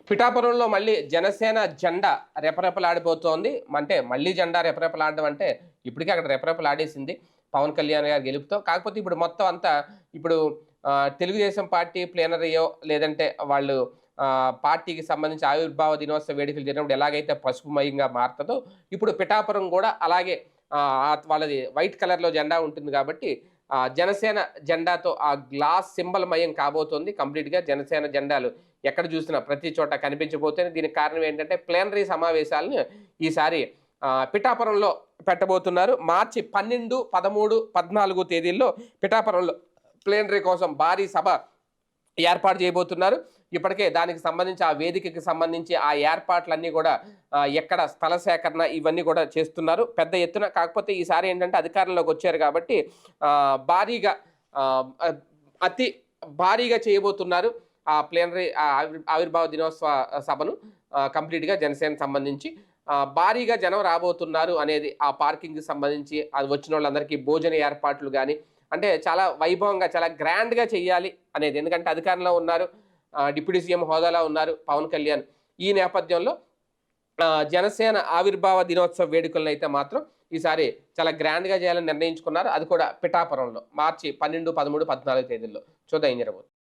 పిఠాపురంలో మళ్ళీ జనసేన జెండా రెపరెపలాడిపోతోంది. అంటే మళ్ళీ జెండా రెపరెపలాడడం అంటే ఇప్పటికే అక్కడ రెపరెపలాడేసింది పవన్ కళ్యాణ్ గారి గెలుపుతో. కాకపోతే ఇప్పుడు మొత్తం అంతా ఇప్పుడు తెలుగుదేశం పార్టీ ప్లీనరీయో లేదంటే వాళ్ళు పార్టీకి సంబంధించి ఆవిర్భావ దినోత్సవ వేడుకలు జరిగినప్పుడు ఎలాగైతే పసుపుమయంగా మారుతదో ఇప్పుడు పిఠాపురం కూడా అలాగే వాళ్ళది వైట్ కలర్‌లో జెండా ఉంటుంది కాబట్టి జనసేన జెండాతో ఆ గ్లాస్ సింబల్ మయం కాబోతోంది. కంప్లీట్‌గా జనసేన జెండాలు ఎక్కడ చూసినా ప్రతి చోట కనిపించబోతేనే దీనికి కారణం ఏంటంటే ప్లీనరీ సమావేశాలను ఈసారి పిఠాపురంలో పెట్టబోతున్నారు. మార్చి 12, 13, 14 తేదీల్లో పిఠాపురంలో ప్లీనరీ కోసం భారీ సభ ఏర్పాటు చేయబోతున్నారు. ఇప్పటికే దానికి సంబంధించి ఆ వేదికకి సంబంధించి ఆ ఏర్పాట్లన్నీ కూడా ఎక్కడ స్థల సేకరణ ఇవన్నీ కూడా చేస్తున్నారు పెద్ద ఎత్తున. కాకపోతే ఈసారి ఏంటంటే అధికారంలోకి వచ్చారు కాబట్టి భారీగా అతి భారీగా చేయబోతున్నారు ఆ ప్లీనరీ ఆవిర్భావ దినోత్సవ సభను కంప్లీట్‌గా జనసేనకు సంబంధించి. భారీగా జనం రాబోతున్నారు అనేది ఆ పార్కింగ్‌కి సంబంధించి అది వచ్చినోళ్ళందరికీ భోజన ఏర్పాట్లు గాని, అంటే చాలా వైభవంగా చాలా గ్రాండ్‌గా చేయాలి అనేది. ఎందుకంటే అధికారంలో ఉన్నారు. డిప్యూటీ సీఎం హోదాలో ఉన్నారు పవన్ కళ్యాణ్. ఈ నేపథ్యంలో జనసేన ఆవిర్భావ దినోత్సవ వేడుకలనైతే మాత్రం ఈసారి చాలా గ్రాండ్‌గా చేయాలని నిర్ణయించుకున్నారు. అది కూడా పిఠాపురంలో మార్చి 12, 13, 14 తేదీల్లో. చూద్దాం ఏం జరగబోతుందో.